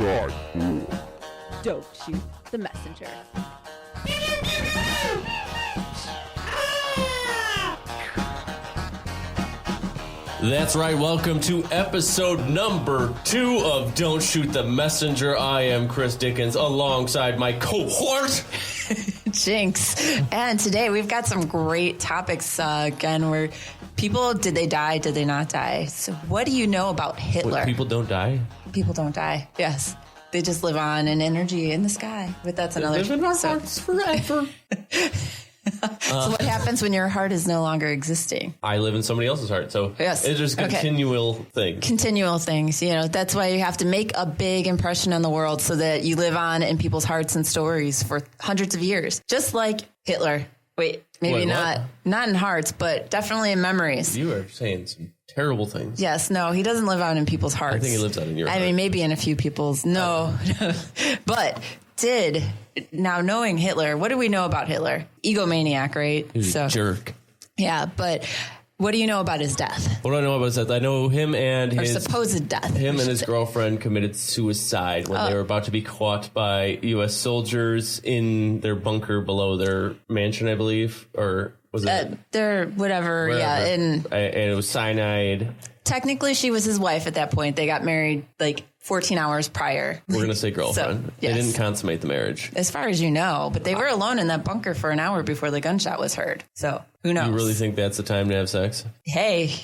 Don't shoot the messenger. That's right. Welcome to episode number 2 of Don't Shoot the Messenger. I am Chris Dickens alongside my cohort, Jinx. And today we've got some great topics again where people, did they die? Did they not die? So what do you know about Hitler? What, people don't die? People don't die. Yes. They just live on in energy in the sky. But that's another. They live in our hearts forever. So what happens when your heart is no longer existing? I live in somebody else's heart. So yes. It's just continual things. Continual things. You know, that's why you have to make a big impression on the world so that you live on in people's hearts and stories for hundreds of years. Just like Hitler. Wait, maybe not in hearts, but definitely in memories. You are saying some terrible things. Yes, no, he doesn't live out in people's hearts. I think he lives out in your heart. I mean, maybe in a few people's. No. But now knowing Hitler, what do we know about Hitler? Egomaniac, right? He's a jerk. Yeah, but what do you know about his death? What do I know about his death? I know him and his supposed death. Him and his girlfriend committed suicide when they were about to be caught by U.S. soldiers in their bunker below their mansion, I believe, or was it their whatever? Yeah, and it was cyanide. Technically, she was his wife at that point. They got married like 14 hours prior. We're gonna say girlfriend. So, yes. They didn't consummate the marriage, as far as you know. But they were alone in that bunker for an hour before the gunshot was heard. So who knows? You really think that's the time to have sex? Hey,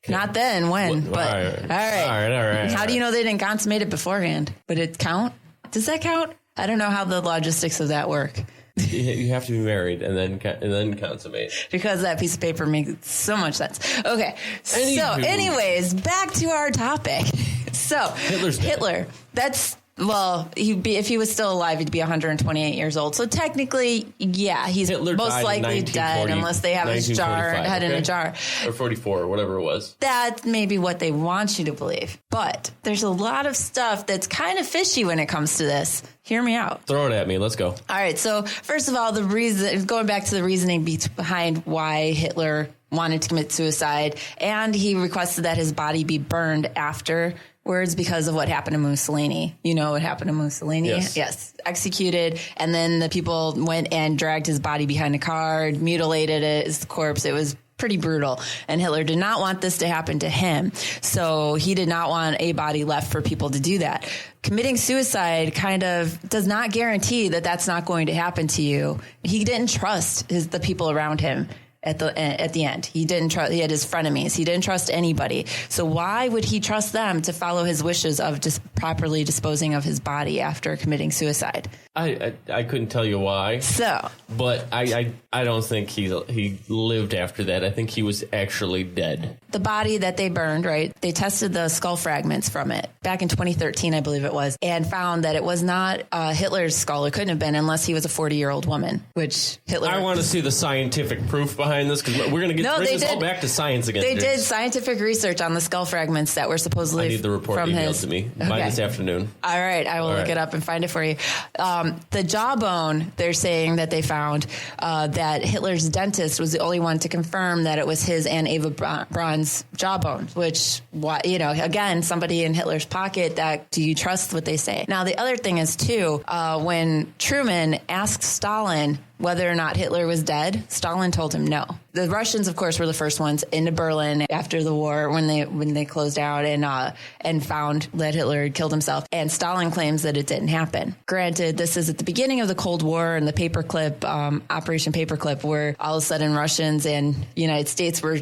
not then. When? But all right. How do you know they didn't consummate it beforehand? Would it count? Does that count? I don't know how the logistics of that work. You have to be married and then consummate. Because that piece of paper makes so much sense. Okay. So anyways, back to our topic. So Hitler. That's, well, if he was still alive, he'd be 128 years old. So technically, yeah, he's Hitler most likely dead unless they have his head in a jar. Or 44, or whatever it was. That's maybe what they want you to believe. But there's a lot of stuff that's kind of fishy when it comes to this. Hear me out. Throw it at me. Let's go. All right. So first of all, going back to the reasoning behind why Hitler wanted to commit suicide, and he requested that his body be burned afterwards because of what happened to Mussolini. You know what happened to Mussolini? Yes. Executed. And then the people went and dragged his body behind a car, mutilated his corpse. It was pretty brutal. And Hitler did not want this to happen to him. So he did not want a body left for people to do that. Committing suicide kind of does not guarantee that that's not going to happen to you. He didn't trust the people around him. At the end, he didn't trust. He had his frenemies. He didn't trust anybody. So why would he trust them to follow his wishes of just properly disposing of his body after committing suicide? I couldn't tell you why. So, but I don't think he lived after that. I think he was actually dead. The body that they burned, right? They tested the skull fragments from it back in 2013, I believe it was, and found that it was not Hitler's skull. It couldn't have been unless he was a 40-year-old woman, which Hitler. I want to see the bcientific proof behind this because we're going to bring this all back to science again. They did scientific research on the skull fragments that were supposedly. I need the report emailed to me by this afternoon. All right, I will look it up and find it for you. The jawbone, they're saying that they found that Hitler's dentist was the only one to confirm that it was his and Eva Braun's jawbone, which, again, somebody in Hitler's pocket, do you trust what they say? Now, the other thing is, too, when Truman asked Stalin whether or not Hitler was dead, Stalin told him no. The Russians, of course, were the first ones into Berlin after the war when they closed out and found that Hitler had killed himself. And Stalin claims that it didn't happen. Granted, this is at the beginning of the Cold War and the paperclip, Operation Paperclip, where all of a sudden Russians and United States were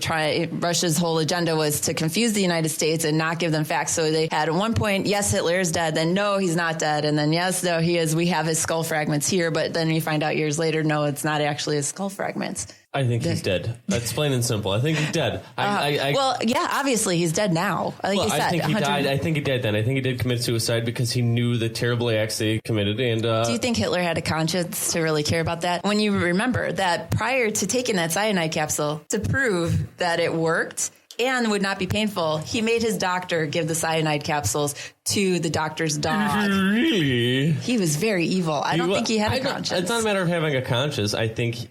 Russia's whole agenda was to confuse the United States and not give them facts. So they had at one point, yes, Hitler is dead, then no, he's not dead, and then yes, no, he is. We have his skull fragments here, but then you find out years later, no, it's not actually his skull fragments. I think he's dead. That's plain and simple. I think he's dead. Well, yeah, obviously he's dead now. I think he died. I think he did then. I think he did commit suicide because he knew the terrible acts that he committed. And do you think Hitler had a conscience to really care about that? When you remember that prior to taking that cyanide capsule, to prove that it worked and would not be painful, he made his doctor give the cyanide capsules to the doctor's dog. Really? He was very evil. I don't think he had a conscience. It's not a matter of having a conscience. I think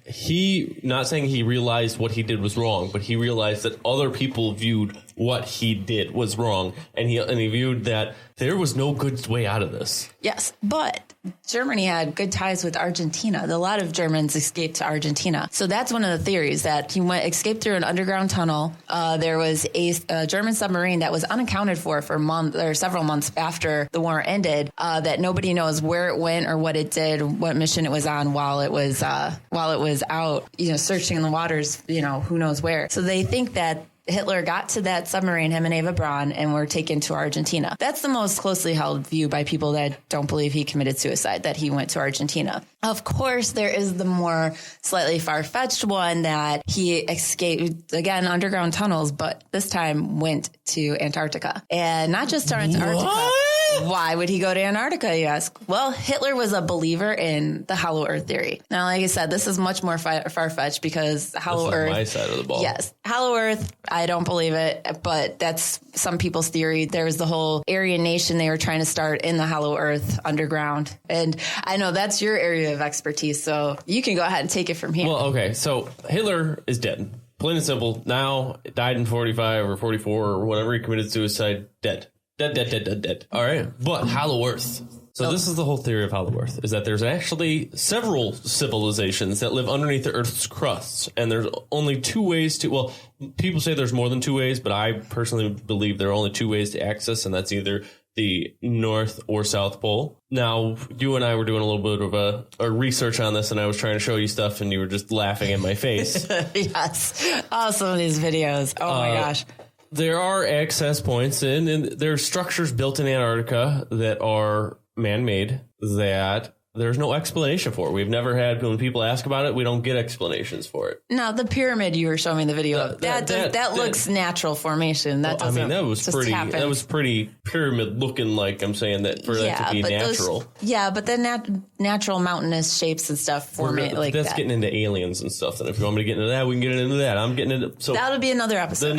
not saying he realized what he did was wrong, but he realized that other people viewed what he did was wrong, and he viewed that there was no good way out of this. Yes, but Germany had good ties with Argentina. A lot of Germans escaped to Argentina. So that's one of the theories, that he escaped through an underground tunnel. There was a German submarine that was unaccounted for months or several months after the war ended, that nobody knows where it went or what it did, what mission it was on while it was out, searching in the waters, who knows where. So they think that Hitler got to that submarine, him and Eva Braun, and were taken to Argentina. That's the most closely held view by people that don't believe he committed suicide, that he went to Argentina. Of course, there is the more slightly far-fetched one that he escaped, again, underground tunnels, but this time went to Antarctica. And not just to Antarctica. What? Why would he go to Antarctica, you ask? Well, Hitler was a believer in the hollow earth theory. Now, like I said, this is much more far-fetched because hollow earth... my side of the ball. Yes. Hollow earth, I don't believe it, but that's some people's theory. There was the whole Aryan nation they were trying to start in the hollow earth underground. And I know that's your area of expertise, so you can go ahead and take it from here. Well, okay, so Hitler is dead. Plain and simple. Now, died in 45 or 44 or whatever, he committed suicide, dead. Dead. All right. But Hollow Earth. So this is the whole theory of Hollow Earth, is that there's actually several civilizations that live underneath the Earth's crust. And there's only two ways to, well, people say there's more than two ways, but I personally believe there are only two ways to access, and that's either the North or South Pole. Now, you and I were doing a little bit of a research on this, and I was trying to show you stuff, and you were just laughing in my face. Yes. Oh, some of these videos. Oh, my gosh. There are access points, and there are structures built in Antarctica that are man-made that there's no explanation for. We've never had, when people ask about it, we don't get explanations for it. No, the pyramid you were showing me the video of, that looks natural formation. That doesn't that was just pretty happen. That was pretty pyramid looking, like I'm saying, that for that to be natural. But the natural mountainous shapes and stuff form it like that's that. getting into aliens and stuff. And if you want me to get into that, we can get into that. I'm getting into so that'll be another episode.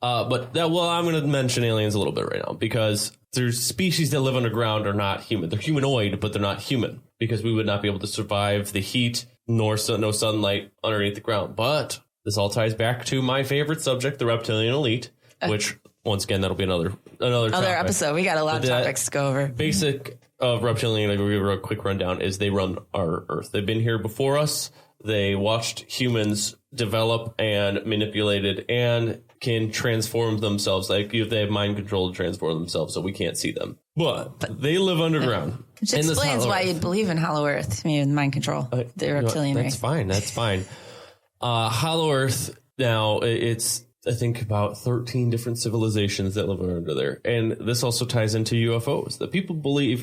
But I'm going to mention aliens a little bit right now, because there's species that live underground are not human. They're humanoid, but they're not human, because we would not be able to survive the heat nor no sunlight underneath the ground. But this all ties back to my favorite subject, the reptilian elite, which once again, that'll be another episode. We got a lot of topics to go over. Basic of reptilian, like, we'll give a quick rundown, is they run our Earth. They've been here before us. They watched humans develop and manipulated and can transform themselves. Like, if they have mind control to transform themselves, so we can't see them. But they live underground. Which explains why you'd believe in Hollow Earth, mind control, the reptilian race. That's fine. Hollow Earth, now, it's, I think, about 13 different civilizations that live under there. And this also ties into UFOs. A lot of people believe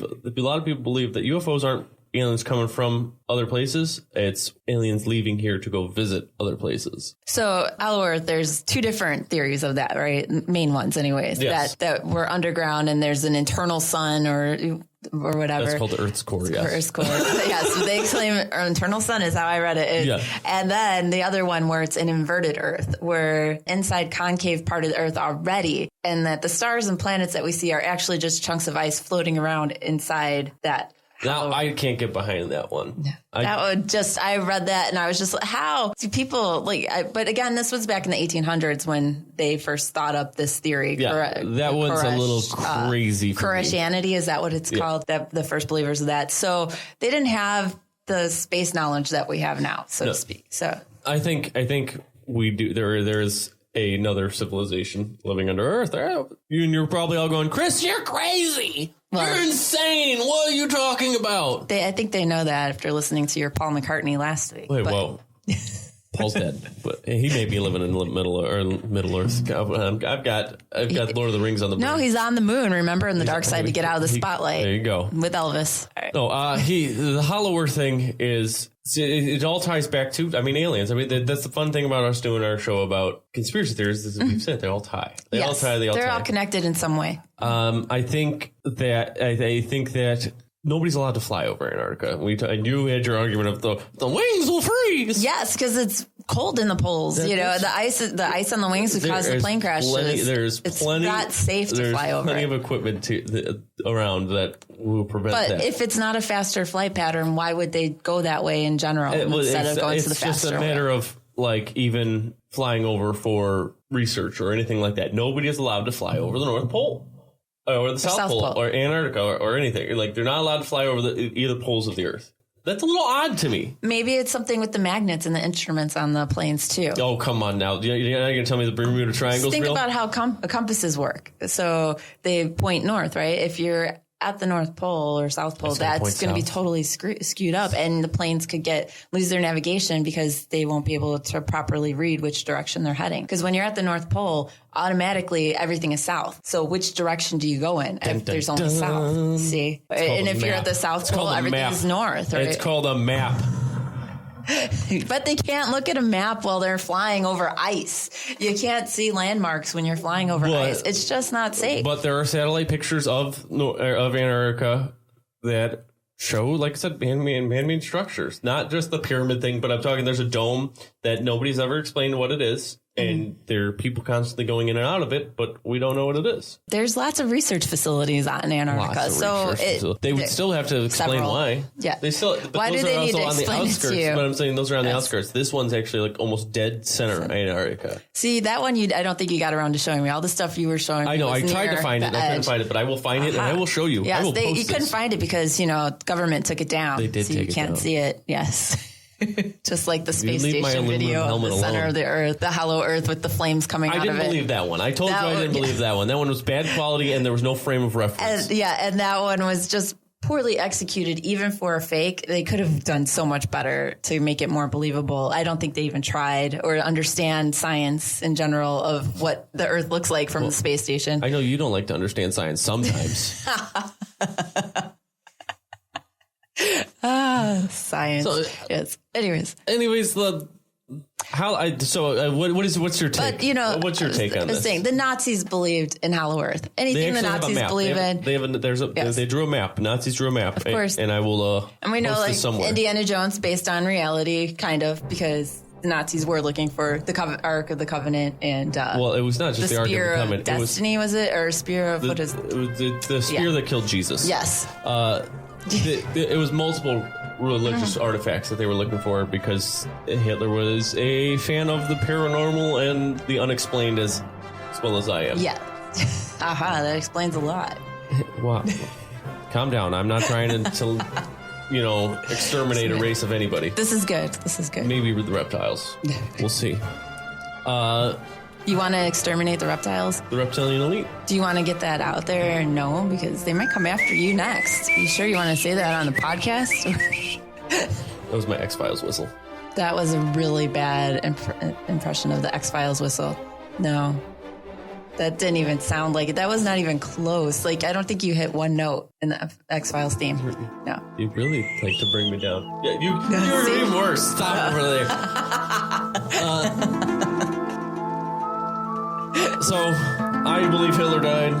that UFOs aren't aliens coming from other places. It's aliens leaving here to go visit other places. So Hollow Earth, there's two different theories of that, right? Main ones anyways. Yes. That we're underground and there's an internal sun or whatever. That's called the Earth's core, yes. Earth's core. Yes, they claim our internal sun is how I read it. Yeah. And then the other one where it's an inverted Earth, where inside concave part of the Earth already, and that the stars and planets that we see are actually just chunks of ice floating around inside that. Now, I can't get behind that one. I read that and I was just like, how do people but again, this was back in the 1800s when they first thought up this theory. Yeah, that one's a little crazy for Koreshanity, is that what it's called? The first believers of that. So they didn't have the space knowledge that we have now, so to speak. So I think we do. There's another civilization living under Earth. You're probably all going, Chris, you're crazy. You're insane. What are you talking about? I think they know that after listening to your Paul McCartney last week. Whoa. Paul's dead, but he may be living in Middle Earth. I've got Lord of the Rings on the moon. No, he's on the moon. Remember, in the dark side to get out of the spotlight. There you go. With Elvis. All right. The Hollow Earth thing is, it all ties back to, aliens. That's the fun thing about us doing our show about conspiracy theories, is we've said they all tie. They're all connected in some way. I think that nobody's allowed to fly over Antarctica. And you had your argument of the wings will freeze. Yes, because it's cold in the poles. The ice on the wings would cause the plane crashes. It's not safe to fly over. There's plenty of equipment around that will prevent that. But if it's not a faster flight pattern, why would they go that way in general instead of going to the faster way? It's just a matter of even flying over for research or anything like that. Nobody is allowed to fly over the North Pole or the South Pole or Antarctica or anything. Like, they're not allowed to fly over either poles of the Earth. That's a little odd to me. Maybe it's something with the magnets and the instruments on the planes, too. Oh, come on now. You're not going to tell me the Bermuda Triangle's Think real? about how compasses work. So they point north, right? If you're at the North Pole or South Pole, that's going to be totally skewed up, and the planes could lose their navigation because they won't be able to properly read which direction they're heading. Because when you're at the North Pole, automatically everything is south. So which direction do you go in if there's only south? See? And if you're at the South Pole, everything is north, right? It's called a map. But they can't look at a map while they're flying over ice. You can't see landmarks when you're flying over ice. It's just not safe. But there are satellite pictures of Antarctica that show, like I said, man-made structures. Not just the pyramid thing, but I'm talking there's a dome that nobody's ever explained what it is. And there are people constantly going in and out of it, but we don't know what it is. There's lots of research facilities in Antarctica. They would still have to explain why. Yeah. Why do they need to explain it to you? But I'm saying those are on the outskirts. This one's actually like almost dead center Antarctica. See, that one, I don't think you got around to showing me. All the stuff you were showing me. I know. I tried to find it. I couldn't find it, but I will find it and I will show you. Yes, I will post you couldn't find it because, government took it down. They did so take you it can't down. see it. Yes. Just like the space leave my station video of the center alone. of the Earth, the hollow Earth with the flames coming out of it. I didn't believe that one. I told you I didn't believe that one. That one was bad quality and there was no frame of reference. And that one was just poorly executed, even for a fake. They could have done so much better to make it more believable. I don't think they even tried or understand science in general of what the Earth looks like from the space station. I know you don't like to understand science sometimes. Science. So, yes. Anyways, what's your take? But, what's your take on this? The Nazis believed in Hollow Earth. Anything the Nazis believe in. They drew a map. Nazis drew a map. Of course. And I will. And we know, post like this somewhere. Indiana Jones, based on reality, kind of, because the Nazis were looking for the Ark of the Covenant and it was not just the Ark of the Covenant. Destiny, was it? Or Spear of what is it? It was the spear that killed Jesus. Yes. It was multiple religious artifacts that they were looking for because Hitler was a fan of the paranormal and the unexplained as well as I am. Yeah. That explains a lot. Wow. Calm down. I'm not trying to exterminate a race of anybody. This is good. Maybe the reptiles. We'll see. You want to exterminate the reptiles? The reptilian elite. Do you want to get that out there? No, because they might come after you next. You sure you want to say that on the podcast? That was my X-Files whistle. That was a really bad impression of the X-Files whistle. No, that didn't even sound like it. That was not even close. Like, I don't think you hit one note in the X-Files theme. No. You really like to bring me down. Yeah, you're even worse. Stop over there. So, I believe Hitler died.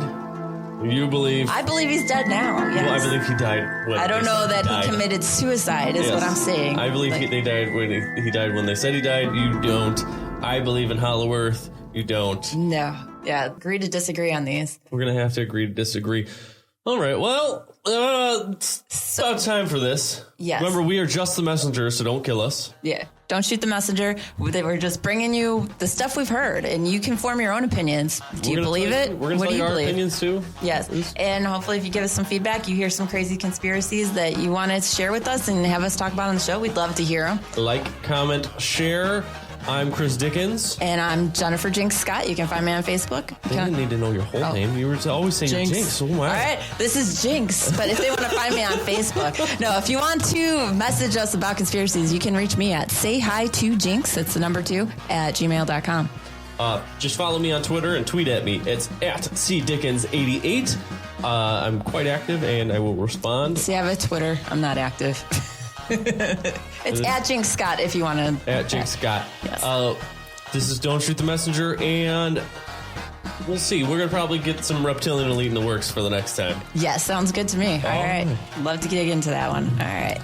You believe? I believe he's dead now. Yes. Well, I believe he died. I don't know that he committed suicide is what I'm saying. I believe they died when he died when they said he died. You don't. I believe in Hollow Earth. You don't. No. Yeah, agree to disagree on these. We're going to have to agree to disagree. All right, well, it's about time for this. Yes. Remember, we are just the messenger, so don't kill us. Yeah. Don't shoot the messenger. We're just bringing you the stuff we've heard, and you can form your own opinions. Do you believe it? We're going to tell you our opinions, too. Yes. And hopefully, if you give us some feedback, you hear some crazy conspiracies that you want to share with us and have us talk about on the show, we'd love to hear them. Like, comment, share. I'm Chris Dickens. And I'm Jennifer Jinx Scott. You can find me on Facebook. They didn't need to know your whole name. You were always saying Jinx. Oh, my. All right. This is Jinx. But if they want to find me on Facebook. No, if you want to message us about conspiracies, you can reach me at sayhi2jinx. That's the number 2 at gmail.com. Just follow me on Twitter and tweet at me. It's at cdickens88. I'm quite active and I will respond. See, I have a Twitter. I'm not active. It's at Jinx Scott if you want to. At Jinx Scott. Yes. This is Don't Shoot the Messenger, and we'll see. We're going to probably get some Reptilian Elite in the works for the next time. Yes, sounds good to me. All right. Love to dig into that one. All right.